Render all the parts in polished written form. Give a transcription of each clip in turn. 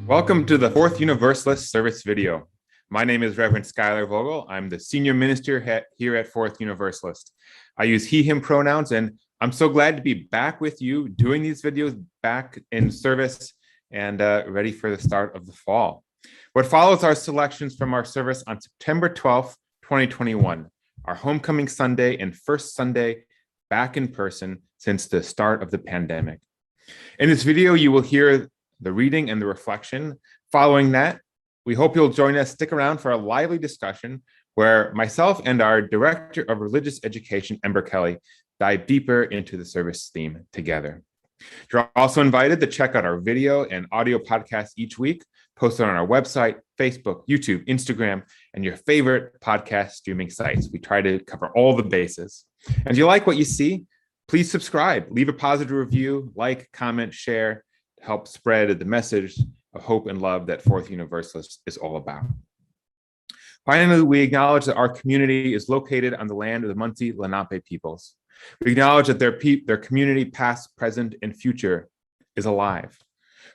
Welcome to the Fourth Universalist service video. My name is Reverend Schuyler Vogel. I'm the senior minister here at Fourth Universalist. I use he, him pronouns, and I'm so glad to be back with you doing these videos back in service and ready for the start of the fall. What follows are selections from our service on September 12th, 2021, our homecoming Sunday and first Sunday back in person since the start of the pandemic. In this video, you will hear the reading and the reflection. Following that, we hope you'll join us, stick around for a lively discussion where myself and our Director of Religious Education, Ember Kelly, dive deeper into the service theme together. You're also invited to check out our video and audio podcasts each week, posted on our website, Facebook, YouTube, Instagram, and your favorite podcast streaming sites. We try to cover all the bases. And if you like what you see, please subscribe, leave a positive review, like, comment, share, to help spread the message of hope and love that Fourth Universalist is all about. Finally, we acknowledge that our community is located on the land of the Munsee Lenape peoples. We acknowledge that their community, past, present, and future, is alive.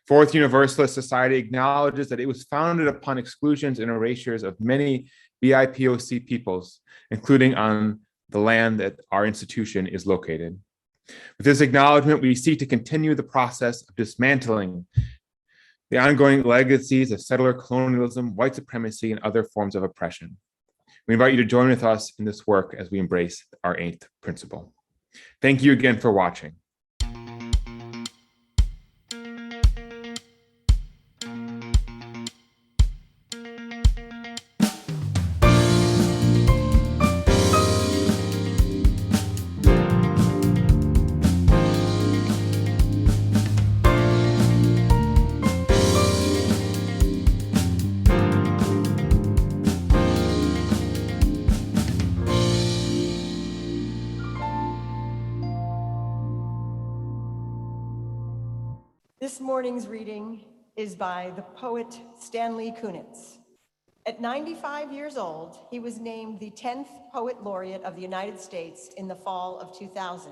Fourth Universalist Society acknowledges that it was founded upon exclusions and erasures of many BIPOC peoples, including on the land that our institution is located. With this acknowledgement, we seek to continue the process of dismantling the ongoing legacies of settler colonialism, white supremacy, and other forms of oppression. We invite you to join with us in this work as we embrace our eighth principle. Thank you again for watching. This morning's reading is by the poet Stanley Kunitz. At 95 years old, he was named the 10th Poet Laureate of the United States in the fall of 2000,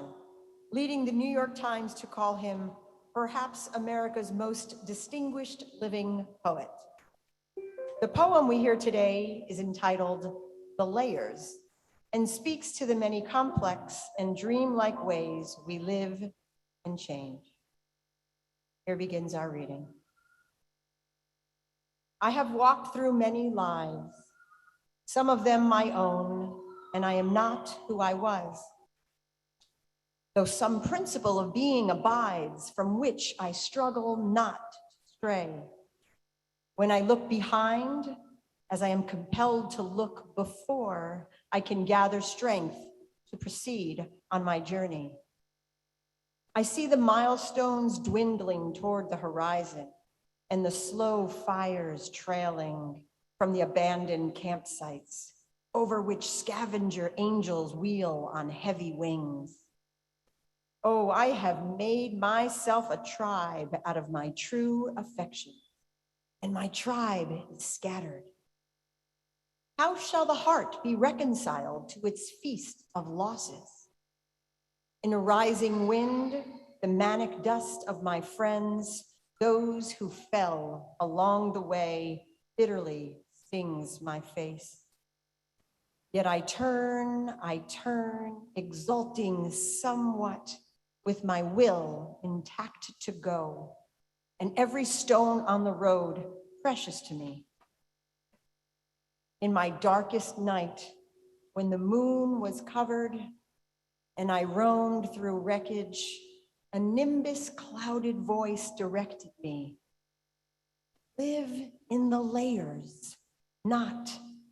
leading the New York Times to call him perhaps America's most distinguished living poet. The poem we hear today is entitled "The Layers" and speaks to the many complex and dreamlike ways we live and change. Here begins our reading. I have walked through many lives, some of them my own, and I am not who I was. Though some principle of being abides, from which I struggle not to stray. When I look behind, as I am compelled to look before, I can gather strength to proceed on my journey. I see the milestones dwindling toward the horizon and the slow fires trailing from the abandoned campsites over which scavenger angels wheel on heavy wings. Oh, I have made myself a tribe out of my true affection, and my tribe is scattered. How shall the heart be reconciled to its feast of losses? In a rising wind, the manic dust of my friends, those who fell along the way, bitterly stings my face. Yet I turn, exulting somewhat, with my will intact to go, and every stone on the road precious to me. In my darkest night, when the moon was covered, and I roamed through wreckage, a nimbus clouded voice directed me. Live in the layers, not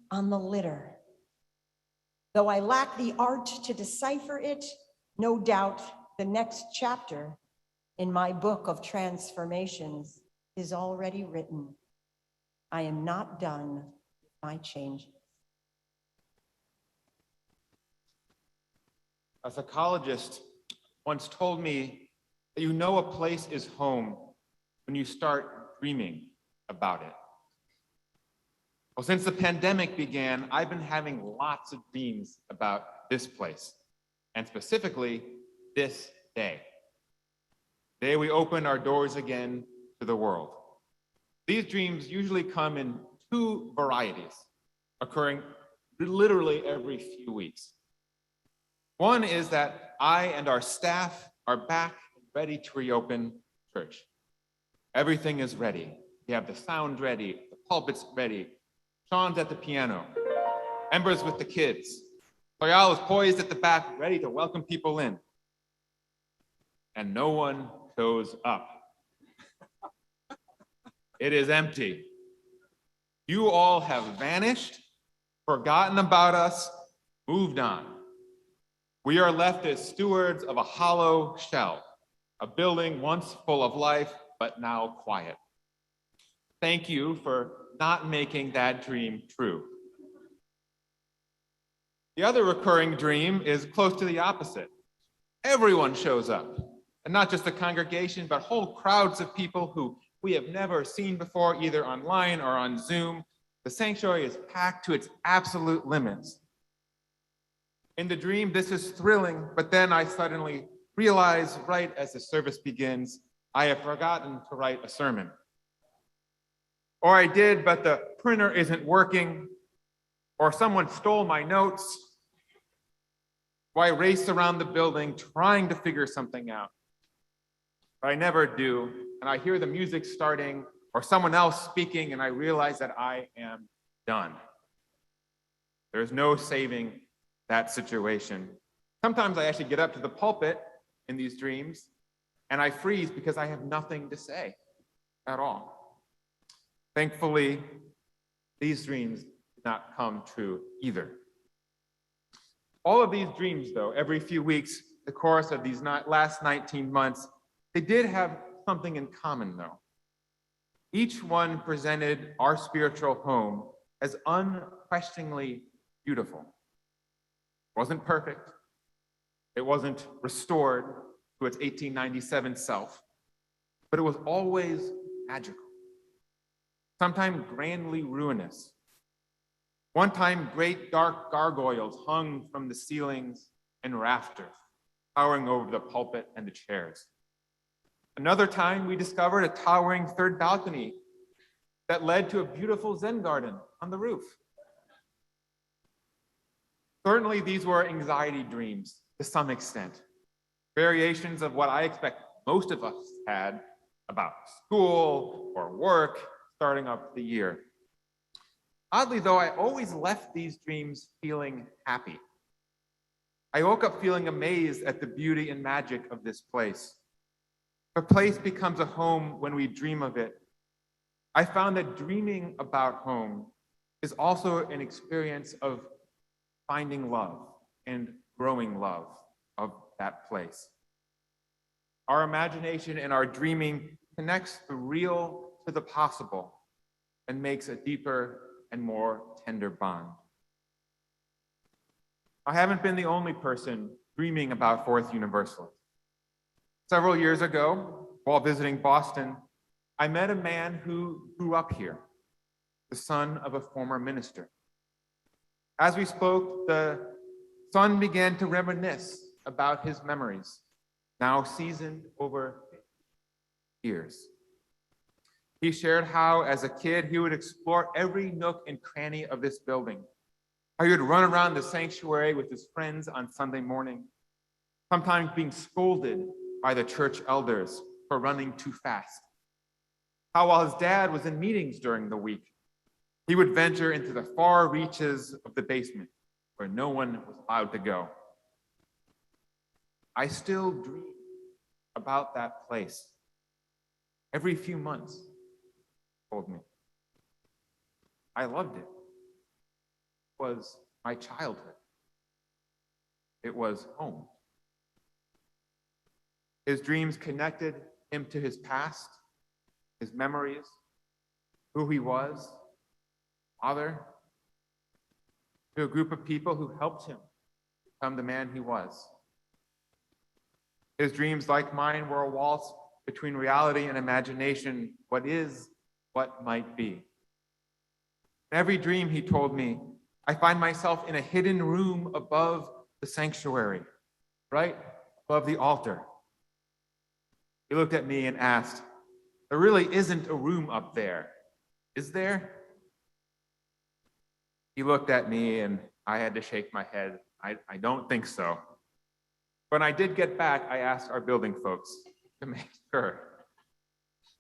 on the litter. Though I lack the art to decipher it, no doubt the next chapter in my book of transformations is already written. I am not done with my changes. A psychologist once told me that you know a place is home when you start dreaming about it. Well, since the pandemic began, I've been having lots of dreams about this place, and specifically this day. The day we open our doors again to the world. These dreams usually come in two varieties, occurring literally every few weeks. One is that I and our staff are back and ready to reopen church. Everything is ready. We have the sound ready, the pulpit's ready. Sean's at the piano. Ember's with the kids. Loyal is poised at the back, ready to welcome people in. And no one shows up. It is empty. You all have vanished, forgotten about us, moved on. We are left as stewards of a hollow shell, a building once full of life, but now quiet. Thank you for not making that dream true. The other recurring dream is close to the opposite. Everyone shows up, and not just the congregation, but whole crowds of people who we have never seen before, either online or on Zoom. The sanctuary is packed to its absolute limits. In the dream, this is thrilling, but then I suddenly realize right as the service begins, I have forgotten to write a sermon. Or I did, but the printer isn't working, or someone stole my notes. Or I race around the building trying to figure something out. But I never do, and I hear the music starting or someone else speaking, and I realize that I am done. There's no saving that situation. Sometimes I actually get up to the pulpit in these dreams, and I freeze because I have nothing to say at all. Thankfully, these dreams did not come true either. All of these dreams, though, every few weeks, the course of these last 19 months, they did have something in common, though. Each one presented our spiritual home as unquestioningly beautiful. It wasn't perfect. It wasn't restored to its 1897 self, but it was always magical, sometimes grandly ruinous. One time, great dark gargoyles hung from the ceilings and rafters, towering over the pulpit and the chairs. Another time, we discovered a towering third balcony that led to a beautiful Zen garden on the roof. Certainly, these were anxiety dreams to some extent, variations of what I expect most of us had about school or work starting up the year. Oddly, though, I always left these dreams feeling happy. I woke up feeling amazed at the beauty and magic of this place. A place becomes a home when we dream of it. I found that dreaming about home is also an experience of finding love and growing love of that place. Our imagination and our dreaming connects the real to the possible and makes a deeper and more tender bond. I haven't been the only person dreaming about Fourth Universalist. Several years ago, while visiting Boston, I met a man who grew up here, the son of a former minister. As we spoke, the son began to reminisce about his memories, now seasoned over years. He shared how, as a kid, he would explore every nook and cranny of this building, how he would run around the sanctuary with his friends on Sunday morning, sometimes being scolded by the church elders for running too fast. How while his dad was in meetings during the week, he would venture into the far reaches of the basement where no one was allowed to go. I still dream about that place every few months, he told me. I loved it. It was my childhood. It was home. His dreams connected him to his past, his memories, who he was, father, to a group of people who helped him become the man he was. His dreams, like mine, were a waltz between reality and imagination, what is, what might be. In every dream, he told me, I find myself in a hidden room above the sanctuary, right above the altar. He looked at me and asked, there really isn't a room up there, Is there? He looked at me and I had to shake my head. I don't think so. When I did get back, I asked our building folks to make sure.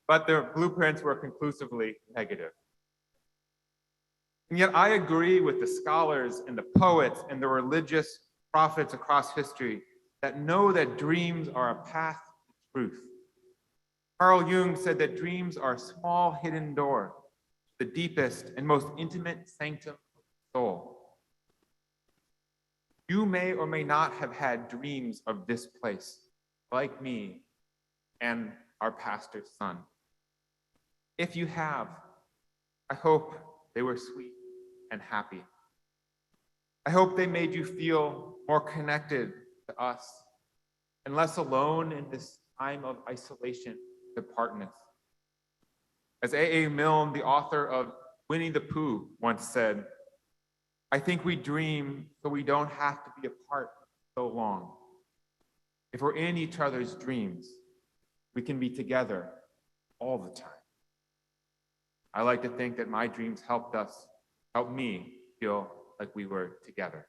But their blueprints were conclusively negative. And yet I agree with the scholars and the poets and the religious prophets across history that know that dreams are a path to truth. Carl Jung said that dreams are a small hidden door to the deepest and most intimate sanctum of the soul. You may or may not have had dreams of this place, like me and our pastor's son. If you have, I hope they were sweet and happy. I hope they made you feel more connected to us and less alone in this time of isolation and apartness. As A.A. Milne, the author of Winnie the Pooh, once said, I think we dream so we don't have to be apart so long. If we're in each other's dreams, we can be together all the time. I like to think that my dreams helped me feel like we were together.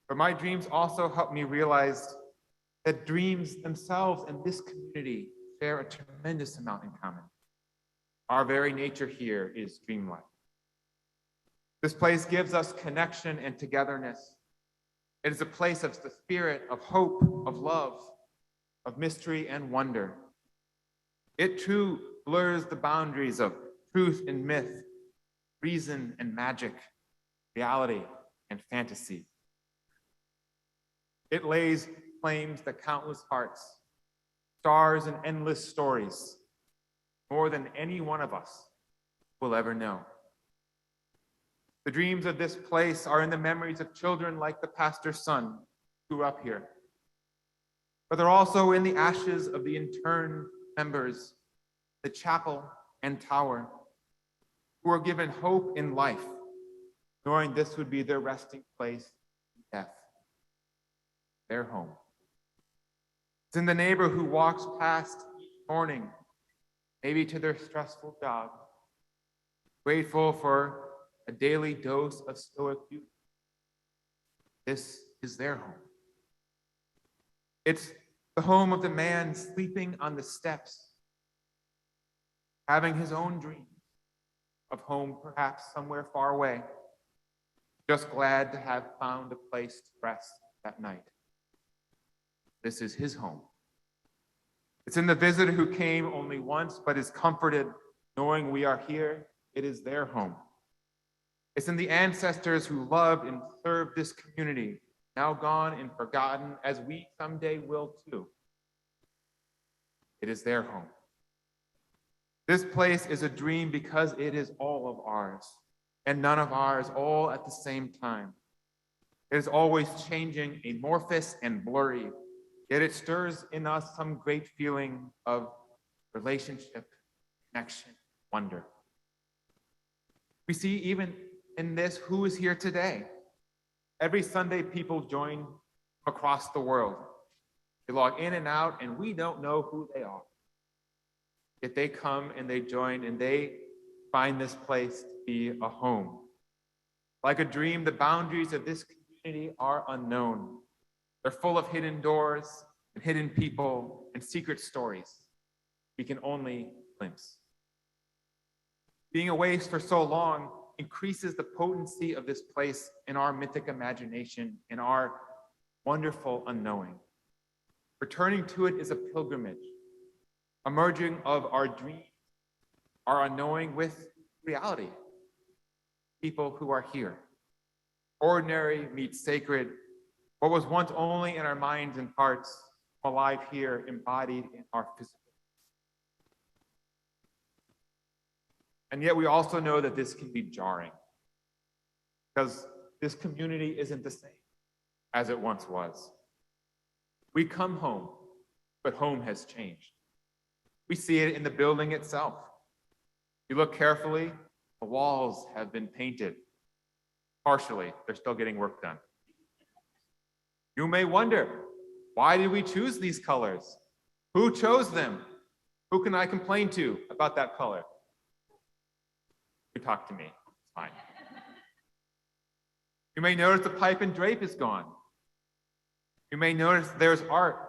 But my dreams also helped me realize that dreams themselves and this community share a tremendous amount in common. Our very nature here is dreamlike. This place gives us connection and togetherness. It is a place of the spirit, of hope, of love, of mystery and wonder. It too blurs the boundaries of truth and myth, reason and magic, reality and fantasy. It lays claims to countless hearts, stars and endless stories, more than any one of us will ever know. The dreams of this place are in the memories of children like the pastor's son who grew up here. But they're also in the ashes of the interned members, the chapel and tower, who were given hope in life, knowing this would be their resting place in death, their home. It's in the neighbor who walks past each morning, maybe to their stressful job, grateful for a daily dose of stoic beauty. This is their home. It's the home of the man sleeping on the steps, having his own dreams of home perhaps somewhere far away, just glad to have found a place to rest that night. This is his home. It's in the visitor who came only once but is comforted knowing we are here. It is their home. It's in the ancestors who loved and served this community, now gone and forgotten, as we someday will too. It is their home. This place is a dream because it is all of ours, and none of ours all at the same time. It is always changing, amorphous and blurry, yet it stirs in us some great feeling of relationship, connection, wonder. We see even in this who is here today. Every Sunday, people join across the world. They log in and out, and we don't know who they are. Yet they come and they join, and they find this place to be a home. Like a dream, the boundaries of this community are unknown. They're full of hidden doors and hidden people and secret stories we can only glimpse. Being away for so long increases the potency of this place in our mythic imagination, in our wonderful unknowing. Returning to it is a pilgrimage, a merging of our dreams, our unknowing with reality. People who are here. Ordinary meets sacred. What was once only in our minds and hearts, alive here, embodied in our physical. And yet we also know that this can be jarring, because this community isn't the same as it once was. We come home, but home has changed. We see it in the building itself. You look carefully, the walls have been painted. Partially, they're still getting work done. You may wonder, why did we choose these colors? Who chose them? Who can I complain to about that color? You talk to me, it's fine. You may notice the pipe and drape is gone. You may notice there's art,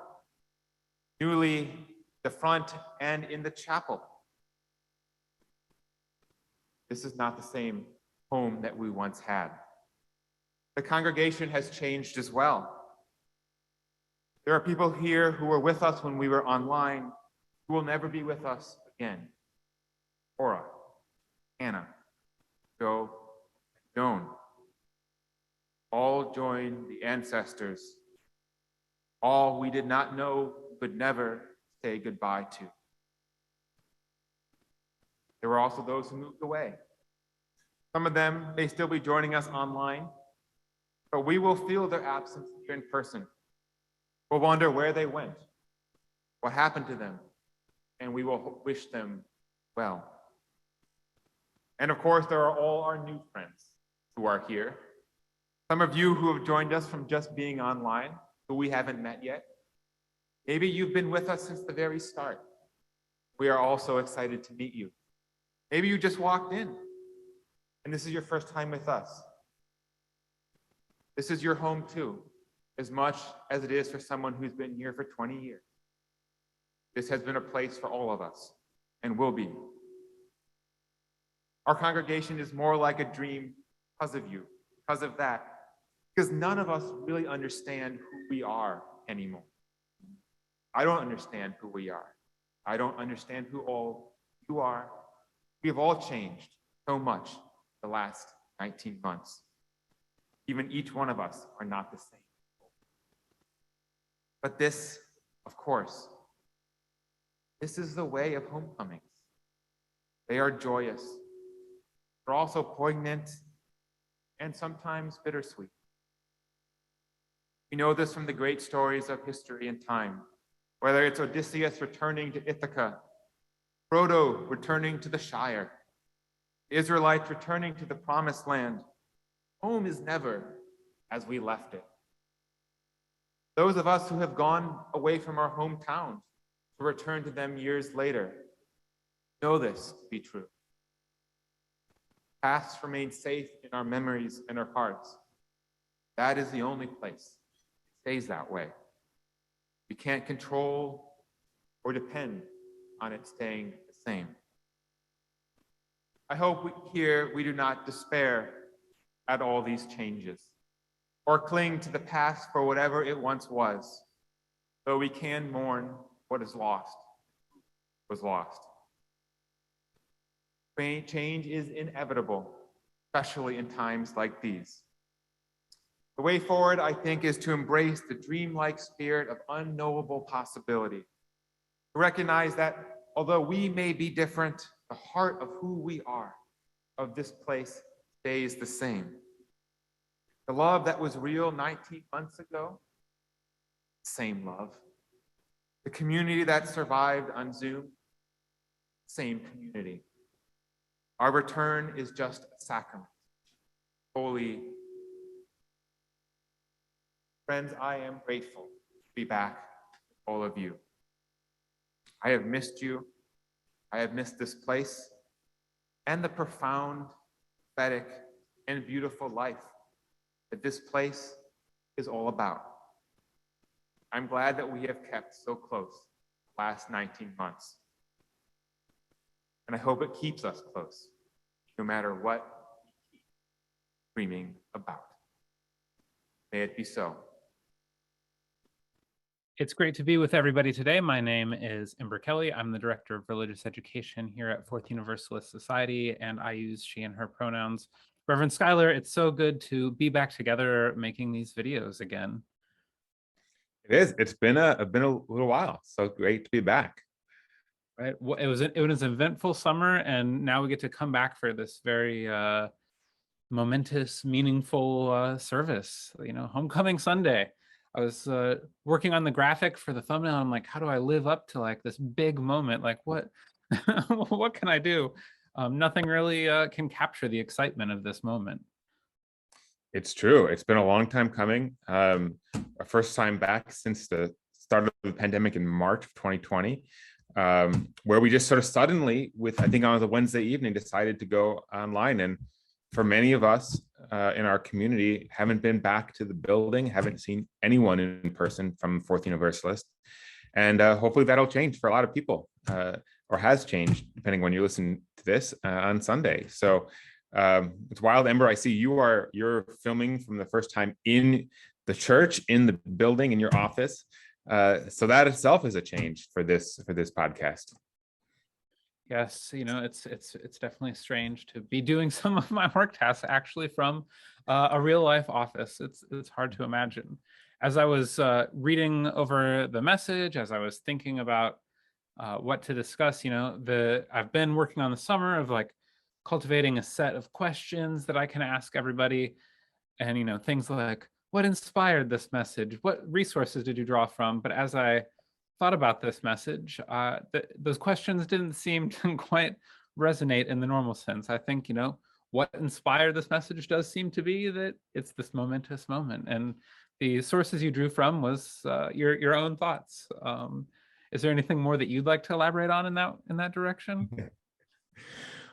newly the front and in the chapel. This is not the same home that we once had. The congregation has changed as well. There are people here who were with us when we were online who will never be with us again. Cora, Anna, Joe, Joan, all join the ancestors, all we did not know would never say goodbye to. There were also those who moved away. Some of them may still be joining us online, but we will feel their absence here in person. We'll wonder where they went, what happened to them, and we will wish them well. And of course, there are all our new friends who are here. Some of you who have joined us from just being online, who we haven't met yet. Maybe you've been with us since the very start. We are also excited to meet you. Maybe you just walked in, and this is your first time with us. This is your home too, as much as it is for someone who's been here for 20 years. This has been a place for all of us, and will be. Our congregation is more like a dream because of you, because of that, because none of us really understand who we are anymore. I don't understand who we are. I don't understand who all you are. We have all changed so much the last 19 months. Even each one of us are not the same. But this, of course, this is the way of homecomings. They are joyous. They're also poignant and sometimes bittersweet. We know this from the great stories of history and time, whether it's Odysseus returning to Ithaca, Frodo returning to the Shire, the Israelites returning to the Promised Land. Home is never as we left it. Those of us who have gone away from our hometowns to return to them years later know this to be true. Past remains safe in our memories and our hearts. That is the only place it stays that way. We can't control or depend on it staying the same. I hope here we do not despair at all these changes or cling to the past for whatever it once was, though we can mourn what is lost, was lost. Change is inevitable, especially in times like these. The way forward, I think, is to embrace the dreamlike spirit of unknowable possibility. To recognize that although we may be different, the heart of who we are, of this place, stays the same. The love that was real 19 months ago, same love. The community that survived on Zoom, same community. Our return is just a sacrament, holy. Friends, I am grateful to be back with all of you. I have missed you. I have missed this place and the profound, pathetic, and beautiful life that this place is all about. I'm glad that we have kept so close the last 19 months. And I hope it keeps us close, no matter what we keep dreaming about. May it be so. It's great to be with everybody today. My name is Ember Kelly. I'm the Director of Religious Education here at Fourth Universalist Society, and I use she and her pronouns. Reverend Schuyler, it's so good to be back together making these videos again. It is. It's been a little while. So great to be back. Right. Well, it was an eventful summer, and now we get to come back for this very momentous, meaningful service. You know, Homecoming Sunday. I was working on the graphic for the thumbnail. I'm like, how do I live up to like this big moment? Like, what what can I do? Nothing really can capture the excitement of this moment. It's true. It's been a long time coming. Our first time back since the start of the pandemic in March of 2020. where we just sort of suddenly, I think on the Wednesday evening, decided to go online. And for many of us in our community, haven't been back to the building, haven't seen anyone in person from Fourth Universalist. And hopefully that'll change for a lot of people, or has changed, depending when you listen to this on Sunday. So it's wild. Ember, I see you're filming from the first time in the church, in the building, in your office. So that itself is a change for this podcast. Yes, it's definitely strange to be doing some of my work tasks actually from a real life office. It's hard to imagine. As I was reading over the message, as I was thinking about what to discuss, I've been working on the summer of like cultivating a set of questions that I can ask everybody, and things like, what inspired this message? What resources did you draw from? But as I thought about this message, those questions didn't seem to quite resonate in the normal sense. I think, what inspired this message does seem to be that it's this momentous moment. And the sources you drew from was your own thoughts. Is there anything more that you'd like to elaborate on in that direction?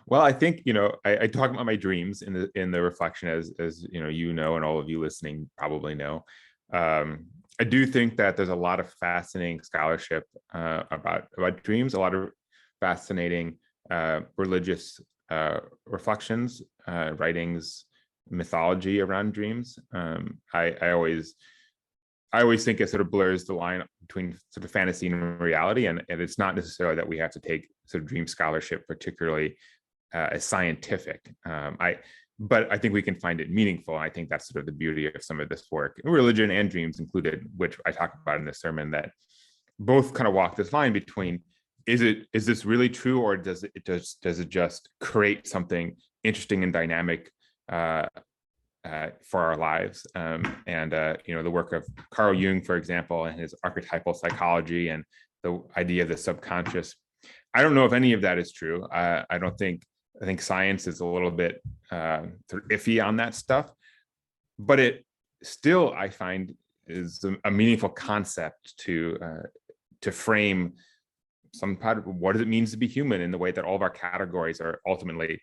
Well, I think, I talk about my dreams in the reflection, as and all of you listening probably know. I do think that there's a lot of fascinating scholarship about dreams, a lot of fascinating religious reflections, writings, mythology around dreams. I always think it sort of blurs the line between sort of fantasy and reality, and it's not necessarily that we have to take sort of dream scholarship particularly as scientific. But I think we can find it meaningful. I think that's sort of the beauty of some of this work, religion and dreams included, which I talk about in this sermon, that both kind of walk this line between, is this really true, or does it just create something interesting and dynamic for our lives? The work of Carl Jung, for example, and his archetypal psychology and the idea of the subconscious. I don't know if any of that is true. I think science is a little bit sort of iffy on that stuff, but it still, I find, is a meaningful concept to frame some part of what it means to be human, in the way that all of our categories are ultimately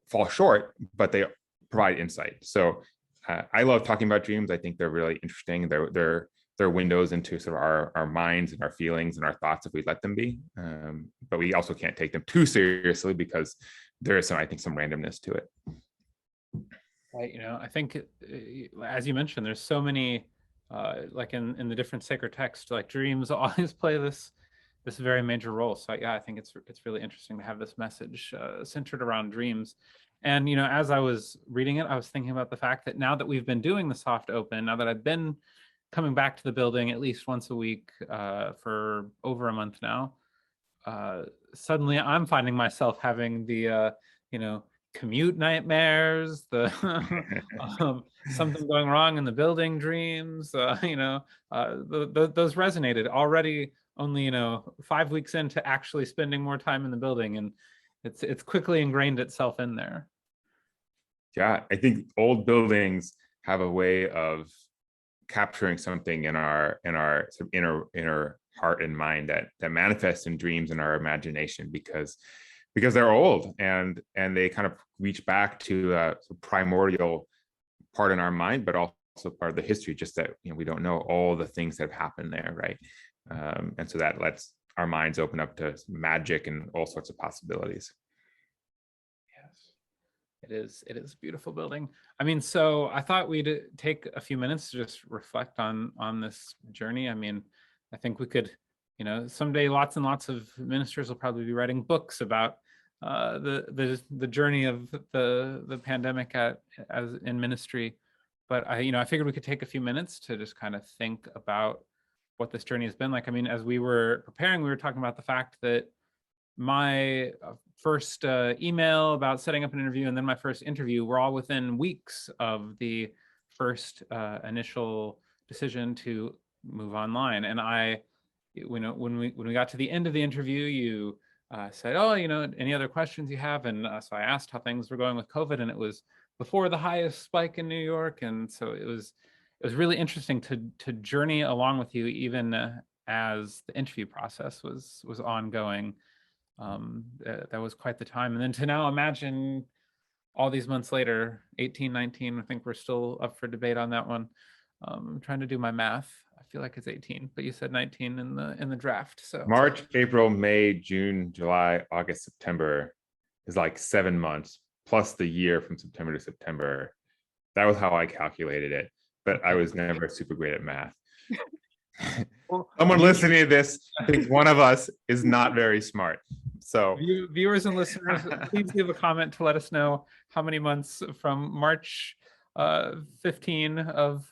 fall short, but they provide insight. So I love talking about dreams. I think they're really interesting. They're windows into sort of our minds and our feelings and our thoughts, if we let them be. But we also can't take them too seriously, because there is some randomness to it. Right. I think, as you mentioned, there's so many, like in the different sacred texts, like dreams always play this very major role. So yeah, I think it's really interesting to have this message centered around dreams. And as I was reading it, I was thinking about the fact that now that we've been doing the soft open, now that I've been coming back to the building at least once a week for over a month now, suddenly I'm finding myself having the commute nightmares, the something going wrong in the building dreams. Those resonated already. Only 5 weeks into actually spending more time in the building, and it's quickly ingrained itself in there. Yeah, I think old buildings have a way of capturing something in our sort of inner heart and mind that manifests in dreams in our imagination, because they're old and they kind of reach back to a primordial part in our mind, but also part of the history, just that we don't know all the things that have happened there, right? And so that lets our minds open up to magic and all sorts of possibilities. It is a beautiful building. I mean, so I thought we'd take a few minutes to just reflect on this journey. I mean, I think we could, someday lots and lots of ministers will probably be writing books about the journey of the pandemic as in ministry. But I figured we could take a few minutes to just kind of think about what this journey has been like. I mean, as we were preparing, we were talking about the fact that my first email about setting up an interview and then my first interview were all within weeks of the first initial decision to move online. And when we got to the end of the interview, you said, "Oh, any other questions you have?" And so I asked how things were going with COVID, and it was before the highest spike in New York, and so it was really interesting to journey along with you, even as the interview process was ongoing. That was quite the time. And then to now imagine all these months later, 18, 19, I think we're still up for debate on that one. I'm trying to do my math. I feel like it's 18, but you said 19 in the draft. So March, April, May, June, July, August, September is like 7 months plus the year from September to September. That was how I calculated it, but I was never super great at math. Someone listening to this thinks one of us is not very smart. So viewers and listeners, please leave a comment to let us know how many months from March 15 of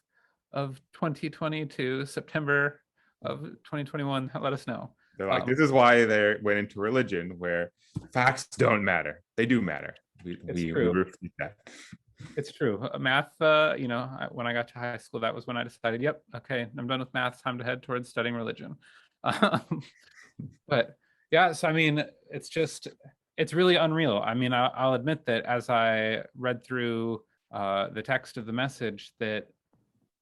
2020 to September of 2021. Let us know. They're like, this is why they went into religion, where facts don't matter. They do matter. We refute that. It's true. Math, when I got to high school, that was when I decided, yep, okay, I'm done with math. Time to head towards studying religion. But yeah, so I mean, it's really unreal. I mean, I'll admit that as I read through the text of the message, that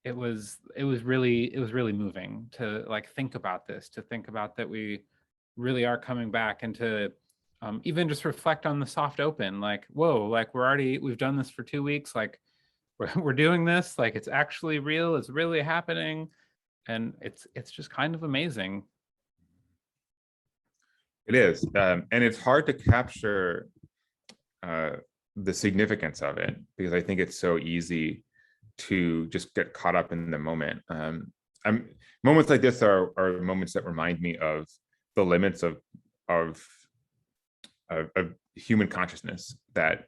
it was really moving to like think about this, to think about that we really are coming back, and to even just reflect on the soft open, like, whoa, like we've done this for 2 weeks, like we're doing this, like it's actually real, it's really happening, and it's just kind of amazing. It is, and it's hard to capture the significance of it, because I think it's so easy to just get caught up in the moment. Moments like this are moments that remind me of the limits of human consciousness, that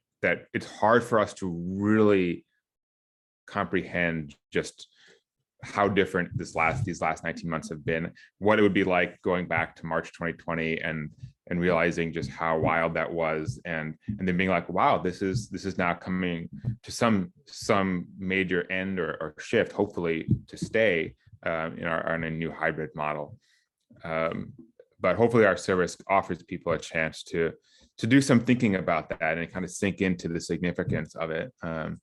it's hard for us to really comprehend just how different these last 19 months have been, what it would be like going back to March 2020 and realizing just how wild that was, and then being like, wow, this is now coming to some major end or shift, hopefully to stay in a new hybrid model. But hopefully our service offers people a chance to do some thinking about that and kind of sink into the significance of it. One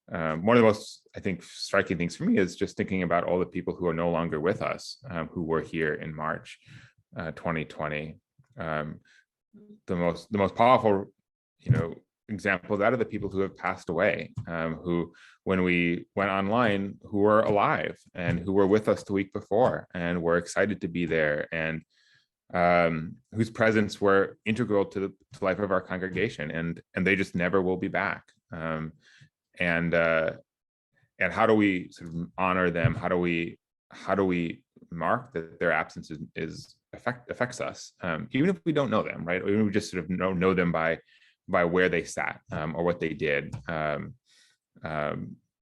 of the most, I think, striking things for me is just thinking about all the people who are no longer with us, who were here in March 2020. The most powerful, example of that are the people who have passed away, who, when we went online, who were alive and who were with us the week before and were excited to be there, and whose presence were integral to the life of our congregation, and they just never will be back. And how do we sort of honor them? How do we mark that their absence affects us, even if we don't know them, right? Or even if we just sort of know them by where they sat, or what they did,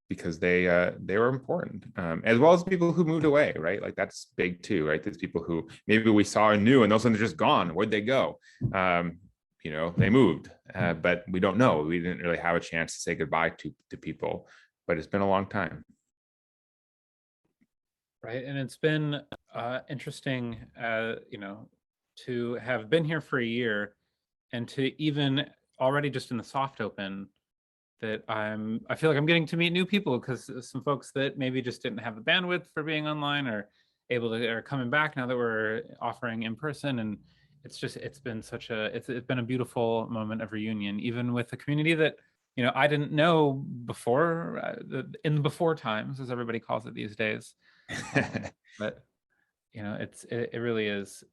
because they were important, as well as people who moved away, right? Like that's big too, right? There's people who maybe we saw and knew, and those ones are just gone. Where'd they go? They moved, but we don't know. We didn't really have a chance to say goodbye to people, but it's been a long time. Right, and it's been interesting, to have been here for a year, and to even already just in the soft open, that I feel like I'm getting to meet new people, because some folks that maybe just didn't have the bandwidth for being online are coming back now that we're offering in person, and it's been a beautiful moment of reunion, even with a community that I didn't know before, in the before times, as everybody calls it these days. But it really is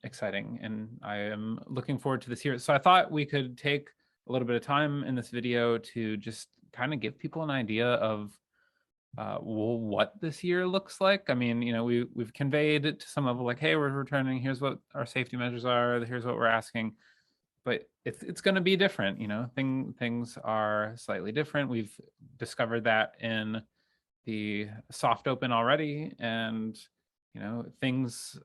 exciting, and I am looking forward to this year. So I thought we could take a little bit of time in this video to just kind of give people an idea of what this year looks like. I mean, we've conveyed it to some level, like, hey, we're returning, here's what our safety measures are, here's what we're asking, but it's going to be different. Things are slightly different. We've discovered that in the soft open already, and things,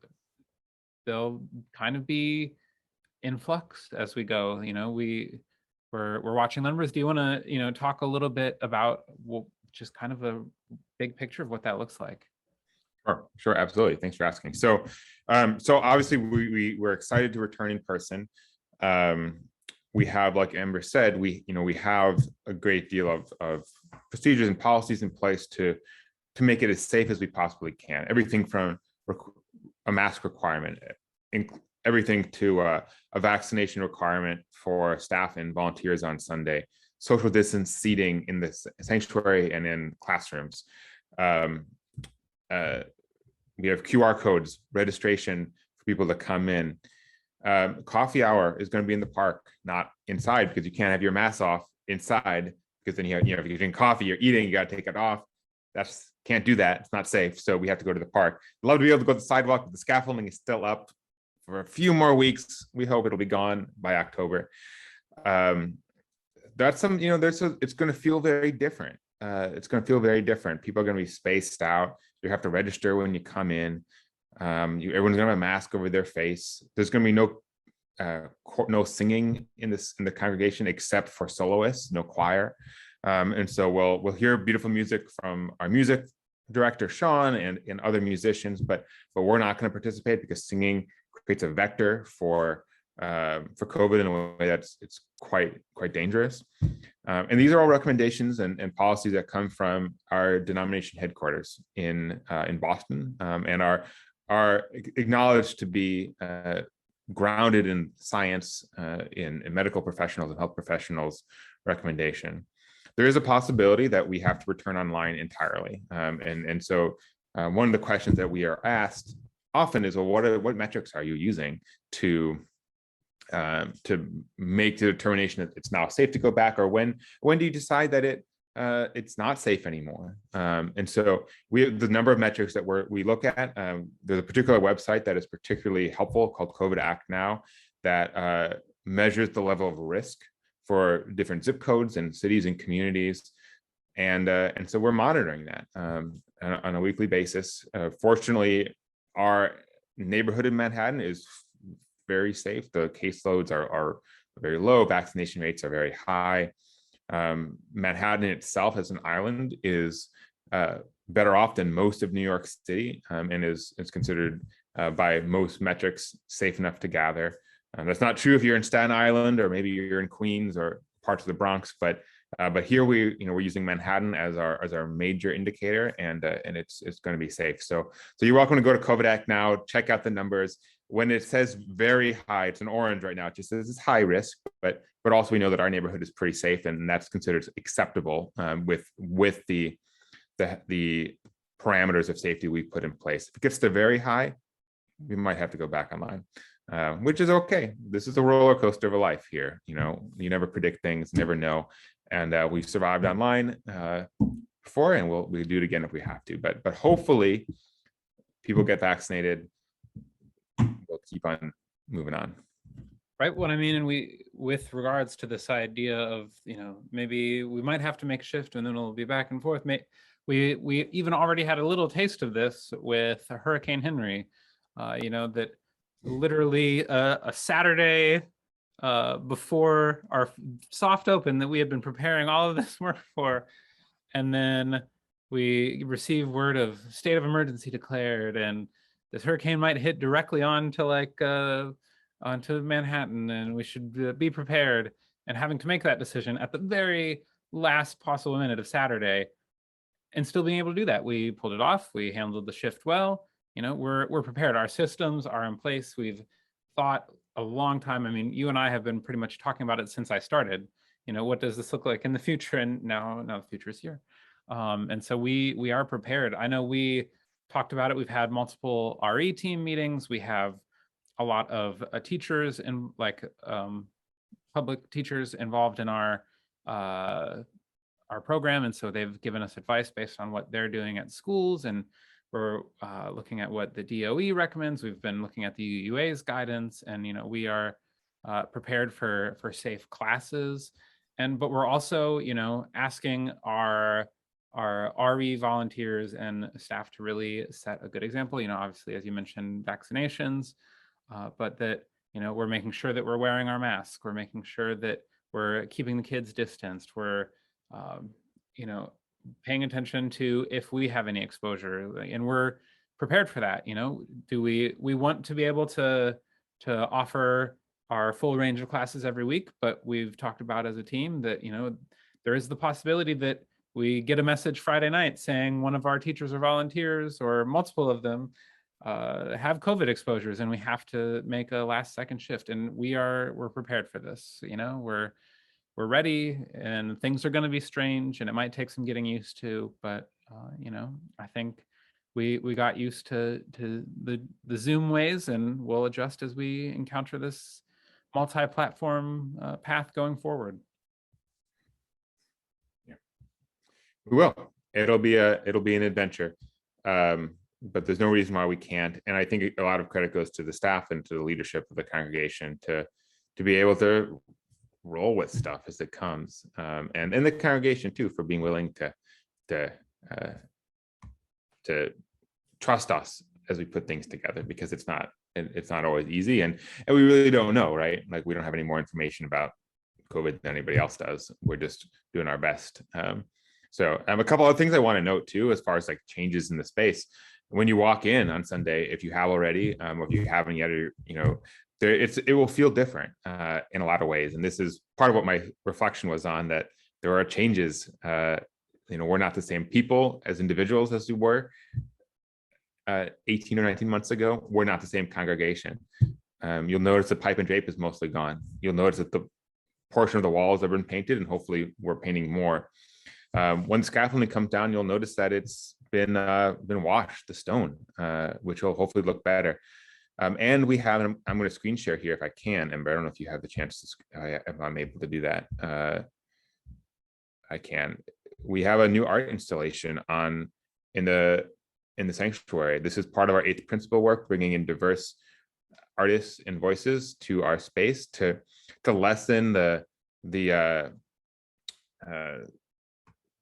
they'll kind of be in flux as we go. We're watching numbers. Do you want to talk a little bit about just kind of a big picture of what that looks like? Sure, absolutely. Thanks for asking. So obviously we're excited to return in person. We have, like Amber said, we have a great deal of procedures and policies in place to make it as safe as we possibly can. Everything from a mask requirement, everything to a vaccination requirement for staff and volunteers on Sunday, social distance seating in the sanctuary and in classrooms. We have QR codes, registration for people to come in. Coffee hour is going to be in the park, not inside, because you can't have your mask off inside, because then if you're drinking coffee, you're eating, you got to take it off. Can't do that. It's not safe. So we have to go to the park. I'd love to be able to go to the sidewalk, but the scaffolding is still up for a few more weeks. We hope it'll be gone by October. That's it's going to feel very different. It's going to feel very different. People are going to be spaced out. You have to register when you come in. Everyone's going to have a mask over their face. There's going to be no singing in the congregation except for soloists, no choir. And so we'll hear beautiful music from our music director Sean and other musicians, but we're not going to participate because singing creates a vector for COVID in a way it's quite dangerous. And these are all recommendations and policies that come from our denomination headquarters in Boston, and are acknowledged to be grounded in science, in medical professionals and health professionals' recommendation. There is a possibility that we have to return online entirely, and so one of the questions that we are asked often is, well, what metrics are you using to make the determination that it's now safe to go back, or when do you decide that it's not safe anymore? And so the number of metrics that we look at. There's a particular website that is particularly helpful called COVID Act Now that measures the level of risk for different zip codes and cities and communities, and so we're monitoring that on a weekly basis. Fortunately, our neighborhood in Manhattan is very safe. The caseloads are very low. Vaccination rates are very high. Manhattan itself as an island is better off than most of New York City, and is considered by most metrics safe enough to gather. That's not true if you're in Staten Island or maybe you're in Queens or parts of the Bronx, but here we're using Manhattan as our major indicator, and it's going to be safe. So you're welcome to go to COVID Act Now, check out the numbers. When it says very high, it's an orange right now. It just says it's high risk, but also we know that our neighborhood is pretty safe, and that's considered acceptable with the parameters of safety we put in place. If it gets to very high, we might have to go back online, which is okay. This is a roller coaster of a life here. You never predict things, never know, and we've survived online before, and we'll do it again if we have to. But hopefully, people get vaccinated. We'll keep on moving on. Right. What I mean, and with regards to this idea of, maybe we might have to make a shift and then it'll be back and forth. We even already had a little taste of this with Hurricane Henry, that literally a Saturday before our soft open that we had been preparing all of this work for. And then we received word of state of emergency declared, and this hurricane might hit directly onto Manhattan, and we should be prepared. And having to make that decision at the very last possible minute of Saturday, and still being able to do that. We pulled it off. We handled the shift well. We're prepared. Our systems are in place. We've thought a long time. I mean, you and I have been pretty much talking about it since I started. What does this look like in the future? And now the future is here. And so we are prepared. I know we talked about it. We've had multiple RE team meetings. We have a lot of teachers and public teachers involved in our program. And so they've given us advice based on what they're doing at schools. And we're looking at what the DOE recommends. We've been looking at the UUA's guidance, and we are prepared for safe classes. But we're also, asking our RE volunteers and staff to really set a good example. Obviously, as you mentioned, vaccinations, but that we're making sure that we're wearing our masks. We're making sure that we're keeping the kids distanced. We're paying attention to if we have any exposure, and we're prepared for that. Do we want to be able to offer our full range of classes every week, but we've talked about as a team that there is the possibility that we get a message Friday night saying one of our teachers or volunteers or multiple of them have COVID exposures, and we have to make a last second shift. And we're prepared for this. We're ready, and things are going to be strange, and it might take some getting used to. But I think we got used to the Zoom ways, and we'll adjust as we encounter this multi-platform path going forward. Yeah, we will. It'll be an adventure, but there's no reason why we can't. And I think a lot of credit goes to the staff and to the leadership of the congregation to be able to roll with stuff as it comes, and the congregation too for being willing to trust us as we put things together, because it's not always easy, and we really don't know, right? Like, we don't have any more information about COVID than anybody else does. We're just doing our best. So a couple of things I want to note too, as far as like changes in the space. When you walk in on Sunday, if you have already, or if you haven't yet, it will feel different in a lot of ways. And this is part of what my reflection was on, that there are changes. We're not the same people as individuals as we were 18 or 19 months ago. We're not the same congregation. You'll notice the pipe and drape is mostly gone. You'll notice that the portion of the walls have been painted, and hopefully we're painting more. When scaffolding comes down, you'll notice that it's been washed, the stone, which will hopefully look better. And we have, I'm going to screen share here if I can, Ember. I don't know if you have the chance to, if I'm able to do that. I can. We have a new art installation in the sanctuary. This is part of our 8th principle work, bringing in diverse artists and voices to our space to lessen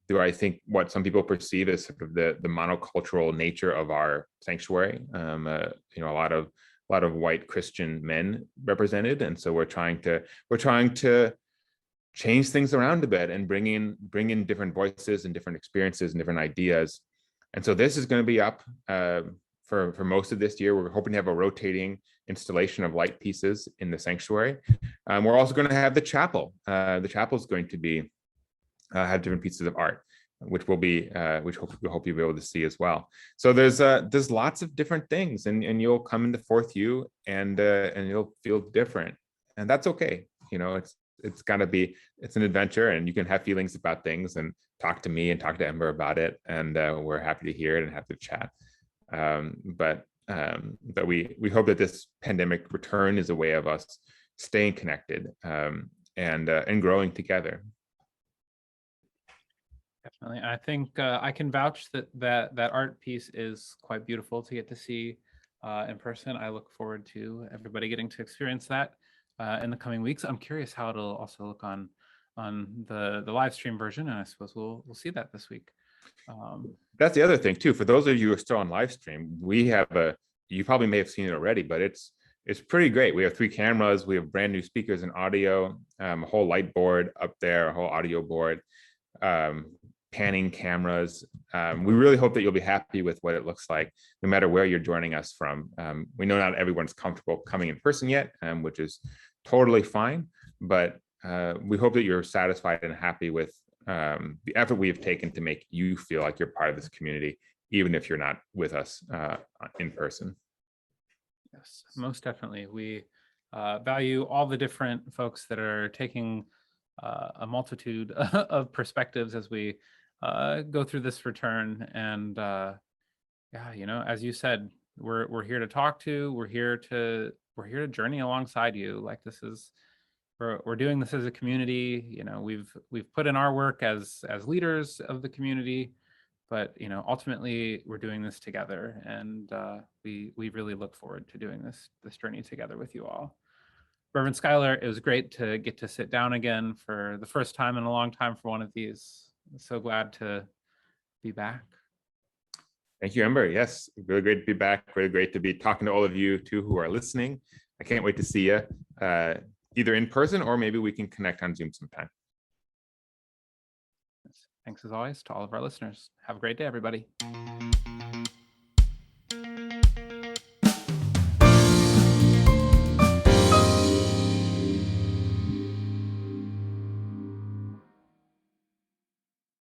I think what some people perceive as sort of the monocultural nature of our sanctuary. A lot of white Christian men represented, and so we're trying to change things around a bit and bring in different voices and different experiences and different ideas. And so this is going to be up for most of this year. We're hoping to have a rotating installation of light pieces in the sanctuary. We're also going to have the chapel. The chapel is going to be have different pieces of art, which we hope you'll be able to see as well. So there's lots of different things, and you'll come into Fourth U and you'll feel different, and that's okay. It's an adventure, and you can have feelings about things and talk to me and talk to Ember about it, and we're happy to hear it and have to chat. But we hope that this pandemic return is a way of us staying connected and growing together. Definitely. I think I can vouch that art piece is quite beautiful to get to see in person. I look forward to everybody getting to experience that in the coming weeks. I'm curious how it'll also look on the live stream version, and I suppose we'll see that this week. That's the other thing too. For those of you who are still on live stream, you probably may have seen it already, but it's pretty great. We have 3 cameras, we have brand new speakers and audio, a whole light board up there, a whole audio board, panning cameras. We really hope that you'll be happy with what it looks like, no matter where you're joining us from. We know not everyone's comfortable coming in person yet, which is totally fine, but we hope that you're satisfied and happy with the effort we have taken to make you feel like you're part of this community, even if you're not with us in person. Yes, most definitely. We value all the different folks that are taking a multitude of perspectives as we go through this return. And as you said, we're here to talk to. We're here to journey alongside you. Like, we're doing this as a community. We've put in our work as leaders of the community, but ultimately we're doing this together, and we really look forward to doing this journey together with you all. Reverend Schuyler, it was great to get to sit down again for the first time in a long time for one of these. I'm so glad to be back. Thank you, Ember. Yes, really great to be back. Really great to be talking to all of you too who are listening. I can't wait to see you either in person, or maybe we can connect on Zoom sometime. Thanks as always to all of our listeners. Have a great day, everybody.